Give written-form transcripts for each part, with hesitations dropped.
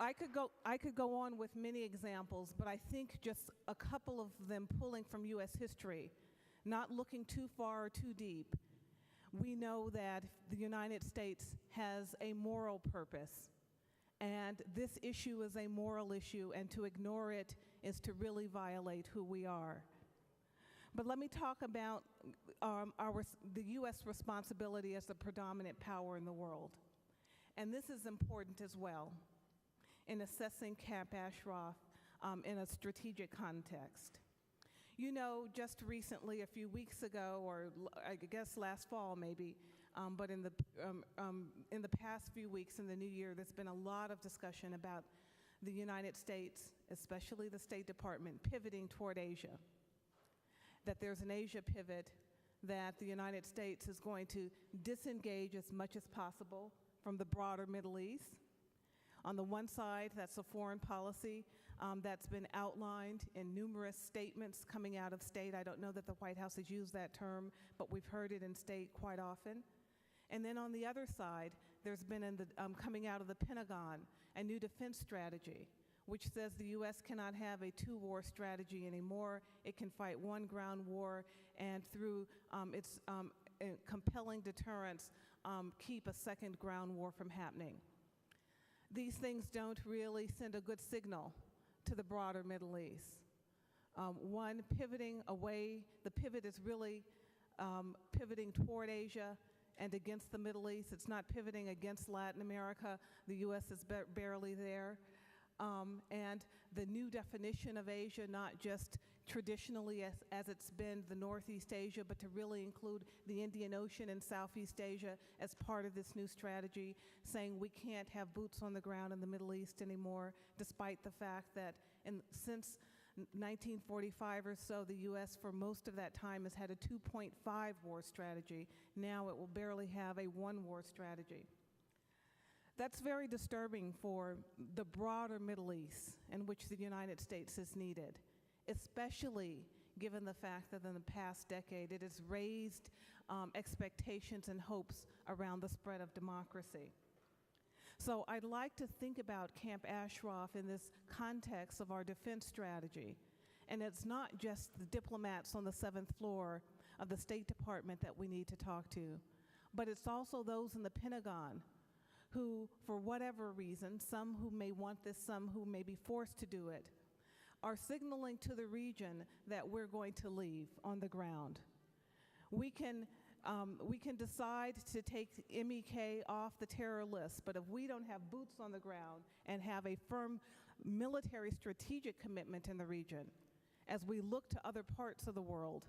I could go on with many examples, but I think just a couple of them pulling from U.S. history, not looking too far or too deep. We know that the United States has a moral purpose, and this issue is a moral issue, and to ignore it is to really violate who we are. But let me talk about the U.S. responsibility as the predominant power in the world. And this is important as well in assessing Camp Ashraf in a strategic context. You know, just recently, a few weeks ago, or I guess last fall maybe, but in the past few weeks in the new year, there's been a lot of discussion about the United States, especially the State Department, pivoting toward Asia. That there's an Asia pivot, that the United States is going to disengage as much as possible from the broader Middle East. On the one side, that's a foreign policy that's been outlined in numerous statements coming out of state. I don't know that the White House has used that term, but we've heard it in state quite often. And then on the other side, there's been coming out of the Pentagon a new defense strategy, which says the U.S. cannot have a two-war strategy anymore. It can fight one ground war, and through its compelling deterrence, keep a second ground war from happening. These things don't really send a good signal to the broader Middle East. One, pivoting away, the pivot is really pivoting toward Asia and against the Middle East. It's not pivoting against Latin America. The U.S. is barely there. And the new definition of Asia, not just traditionally as it's been the Northeast Asia, but to really include the Indian Ocean and Southeast Asia as part of this new strategy, saying we can't have boots on the ground in the Middle East anymore, despite the fact that since 1945 or so, the U.S. for most of that time has had a 2.5 war strategy. Now it will barely have a 1 war strategy. That's very disturbing for the broader Middle East in which the United States is needed, especially given the fact that in the past decade it has raised expectations and hopes around the spread of democracy. So I'd like to think about Camp Ashraf in this context of our defense strategy. And it's not just the diplomats on the 7th floor of the State Department that we need to talk to, but it's also those in the Pentagon who, for whatever reason, some who may want this, some who may be forced to do it, are signaling to the region that we're going to leave on the ground. We can decide to take MEK off the terror list, but if we don't have boots on the ground and have a firm military strategic commitment in the region, as we look to other parts of the world,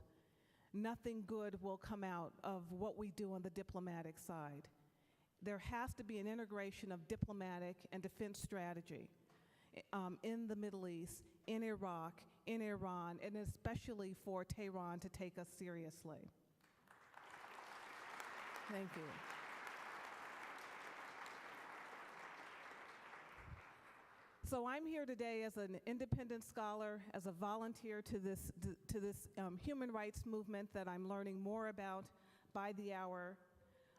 nothing good will come out of what we do on the diplomatic side. There has to be an integration of diplomatic and defense strategy in the Middle East, in Iraq, in Iran, and especially for Tehran to take us seriously. Thank you. So I'm here today as an independent scholar, as a volunteer to this human rights movement that I'm learning more about by the hour.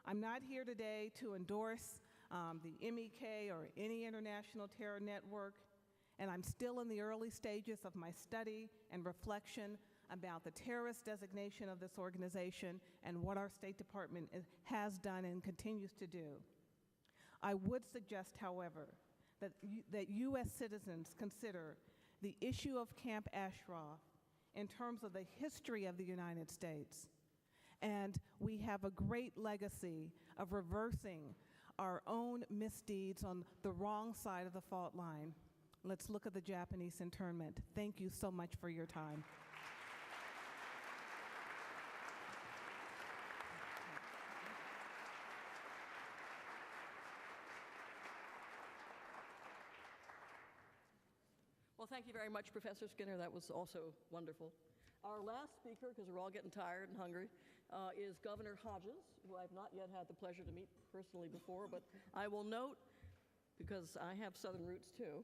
I'm not here today to endorse the MEK or any international terror network, and I'm still in the early stages of my study and reflection about the terrorist designation of this organization and what our State Department has done and continues to do. I would suggest, however, that U.S. citizens consider the issue of Camp Ashraf in terms of the history of the United States. And we have a great legacy of reversing our own misdeeds on the wrong side of the fault line. Let's look at the Japanese internment. Thank you so much for your time. Well, thank you very much, Professor Skinner. That was also wonderful. Our last speaker, because we're all getting tired and hungry, is Governor Hodges, who I've not yet had the pleasure to meet personally before, but I will note, because I have Southern roots too,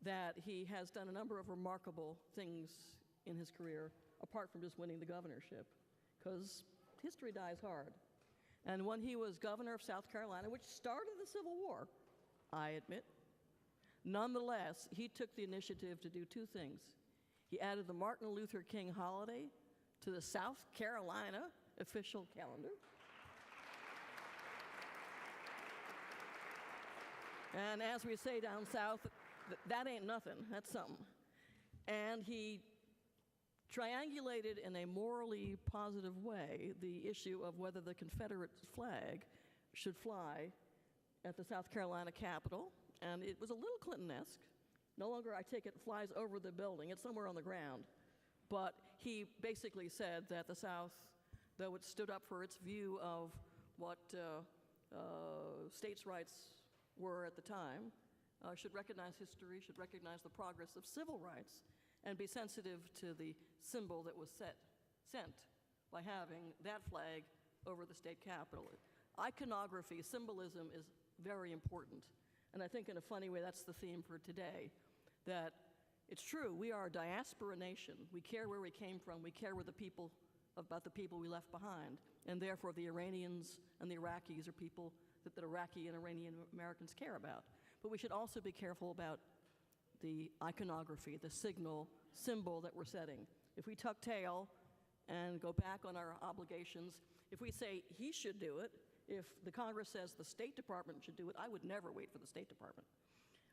that he has done a number of remarkable things in his career, apart from just winning the governorship, because history dies hard. And when he was governor of South Carolina, which started the Civil War, I admit, Nonetheless, he took the initiative to do two things. He added the Martin Luther King holiday to the South Carolina official calendar. And as we say down south, that ain't nothing, that's something. And he triangulated in a morally positive way the issue of whether the Confederate flag should fly at the South Carolina Capitol. And it was a little Clinton-esque. No longer, I take it, flies over the building. It's somewhere on the ground. But he basically said that the South, though it stood up for its view of what states' rights were at the time, should recognize history, should recognize the progress of civil rights, and be sensitive to the symbol that was sent by having that flag over the state capitol. Iconography, symbolism is very important. And I think in a funny way, that's the theme for today, that it's true, we are a diaspora nation. We care where we came from. We care about the people we left behind. And therefore, the Iranians and the Iraqis are people that Iraqi and Iranian Americans care about. But we should also be careful about the iconography, the symbol that we're setting. If we tuck tail and go back on our obligations, if we say he should do it, if the Congress says the State Department should do it, I would never wait for the State Department.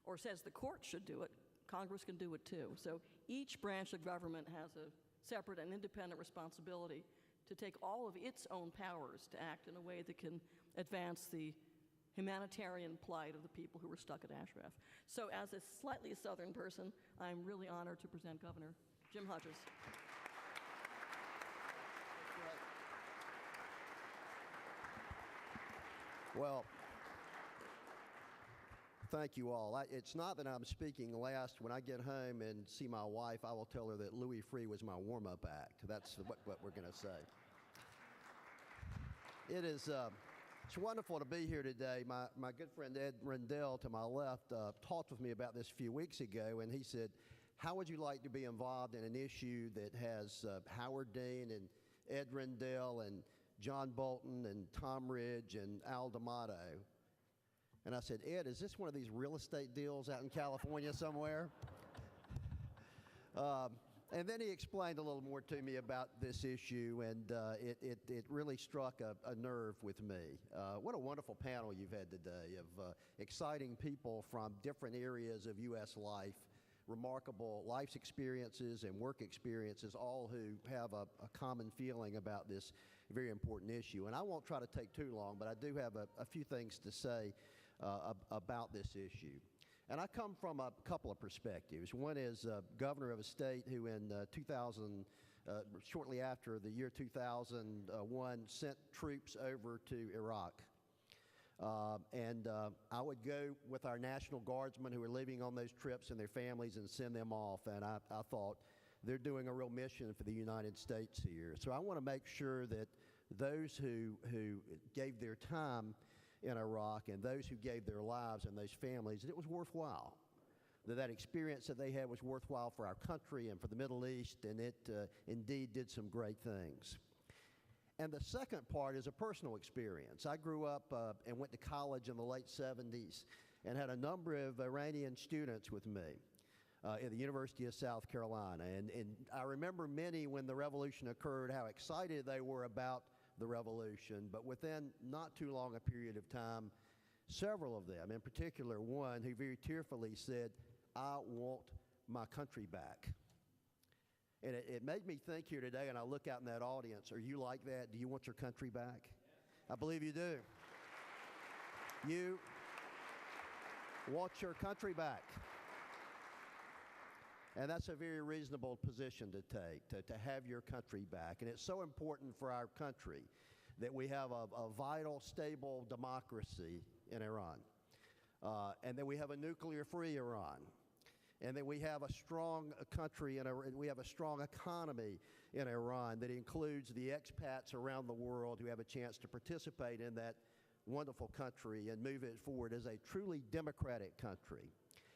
Or says the court should do it, Congress can do it too. So each branch of government has a separate and independent responsibility to take all of its own powers to act in a way that can advance the humanitarian plight of the people who were stuck at Ashraf. So as a slightly Southern person, I'm really honored to present Governor Jim Hodges. Well, thank you all. It's not that I'm speaking last. When I get home and see my wife, I will tell her that Louis Freeh was my warm-up act. That's what we're going to say. It's wonderful to be here today. My good friend Ed Rendell to my left talked with me about this a few weeks ago, and he said, how would you like to be involved in an issue that has Howard Dean and Ed Rendell and John Bolton and Tom Ridge and Al D'Amato? And I said, Ed, is this one of these real estate deals out in California somewhere? And then he explained a little more to me about this issue, and it really struck a nerve with me. What a wonderful panel you've had today of exciting people from different areas of U.S. life, remarkable life experiences and work experiences, all who have a common feeling about this very important issue. And I won't try to take too long, but I do have a few things to say about this issue. And I come from a couple of perspectives. One is governor of a state who in shortly after the year 2001, sent troops over to Iraq. I would go with our National Guardsmen who are living on those trips and their families and send them off. And I thought, they're doing a real mission for the United States here. So I want to make sure that those who gave their time in Iraq and those who gave their lives and those families, that it was worthwhile. That experience that they had was worthwhile for our country and for the Middle East, and it indeed did some great things. And the second part is a personal experience. I grew up and went to college in the late 70s and had a number of Iranian students with me at the University of South Carolina. And I remember many, when the revolution occurred, how excited they were about the revolution. But within not too long a period of time, several of them, in particular one who very tearfully said, I want my country back. And it made me think here today, and I look out in that audience, are you like that? Do you want your country back? I believe you do. You want your country back. And that's a very reasonable position to take, to have your country back. And it's so important for our country that we have a vital, stable democracy in Iran, and that we have a nuclear-free Iran, and that we have a strong country, and we have a strong economy in Iran that includes the expats around the world who have a chance to participate in that wonderful country and move it forward as a truly democratic country.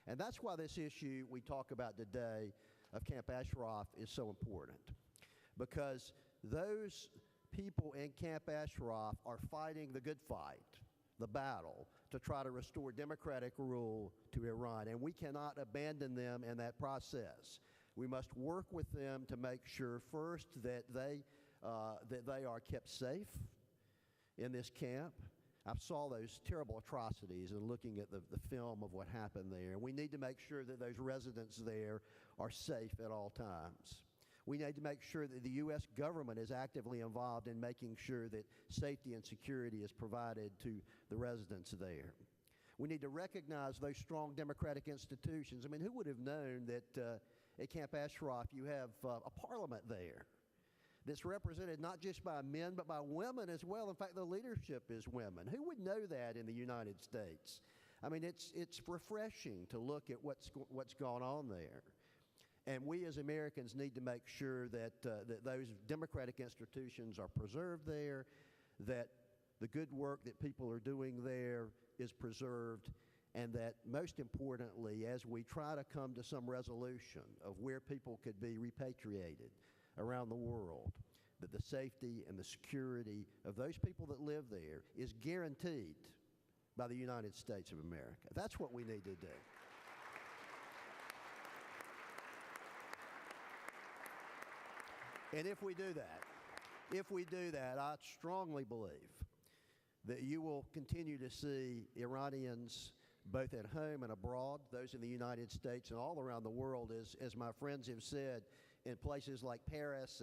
And that's why this issue we talk about today of Camp Ashraf is so important. Because those people in Camp Ashraf are fighting the good fight. the battle to try to restore democratic rule to Iran, and we cannot abandon them in that process. We must work with them to make sure first that they are kept safe in this camp. I saw those terrible atrocities and looking at the film of what happened there. We need to make sure that those residents there are safe at all times. We need to make sure that the U.S. government is actively involved in making sure that safety and security is provided to the residents there. We need to recognize those strong democratic institutions. I mean, who would have known that at Camp Ashraf you have a parliament there that's represented not just by men but by women as well. In fact, the leadership is women. Who would know that in the United States? I mean, it's refreshing to look at what's gone on there. And we as Americans need to make sure that those democratic institutions are preserved there, that the good work that people are doing there is preserved, and that most importantly, as we try to come to some resolution of where people could be repatriated around the world, that the safety and the security of those people that live there is guaranteed by the United States of America. That's what we need to do. And if we do that, I strongly believe that you will continue to see Iranians both at home and abroad, those in the United States and all around the world, as my friends have said, in places like Paris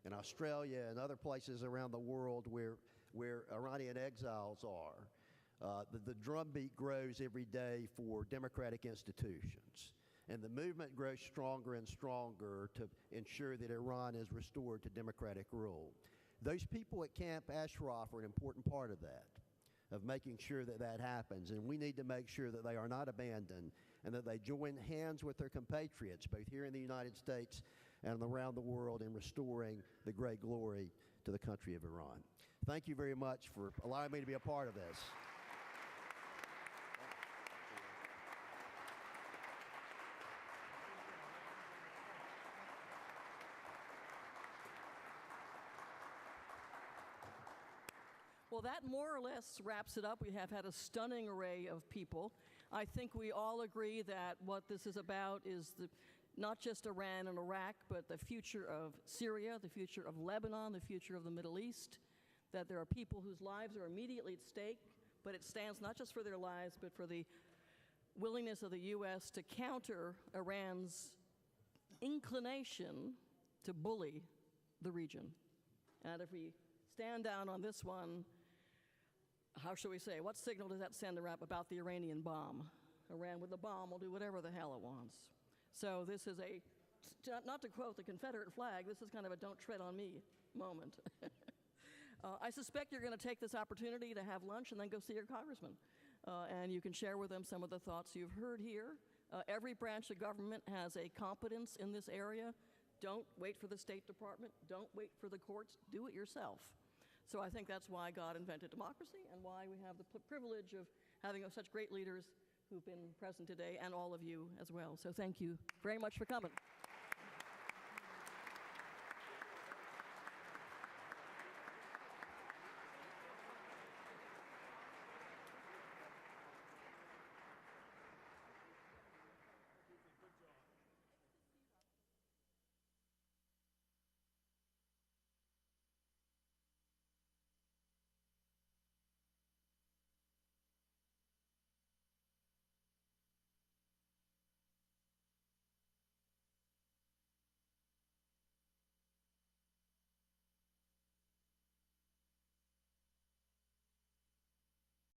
and Australia and other places around the world where Iranian exiles are. The drumbeat grows every day for democratic institutions. And the movement grows stronger and stronger to ensure that Iran is restored to democratic rule. Those people at Camp Ashraf are an important part of that, of making sure that that happens. And we need to make sure that they are not abandoned and that they join hands with their compatriots, both here in the United States and around the world, in restoring the great glory to the country of Iran. Thank you very much for allowing me to be a part of this. Well, that more or less wraps it up. We have had a stunning array of people. I think we all agree that what this is about is not just Iran and Iraq, but the future of Syria, the future of Lebanon, the future of the Middle East, that there are people whose lives are immediately at stake, but it stands not just for their lives, but for the willingness of the U.S. to counter Iran's inclination to bully the region. And if we stand down on this one, how shall we say, what signal does that send about the Iranian bomb? Iran with the bomb will do whatever the hell it wants. So this is not to quote the Confederate flag, this is kind of a don't tread on me moment. I suspect you're going to take this opportunity to have lunch and then go see your congressman. And you can share with them some of the thoughts you've heard here. Every branch of government has a competence in this area. Don't wait for the State Department. Don't wait for the courts. Do it yourself. So I think that's why God invented democracy and why we have the privilege of having such great leaders who've been present today, and all of you as well. So thank you very much for coming.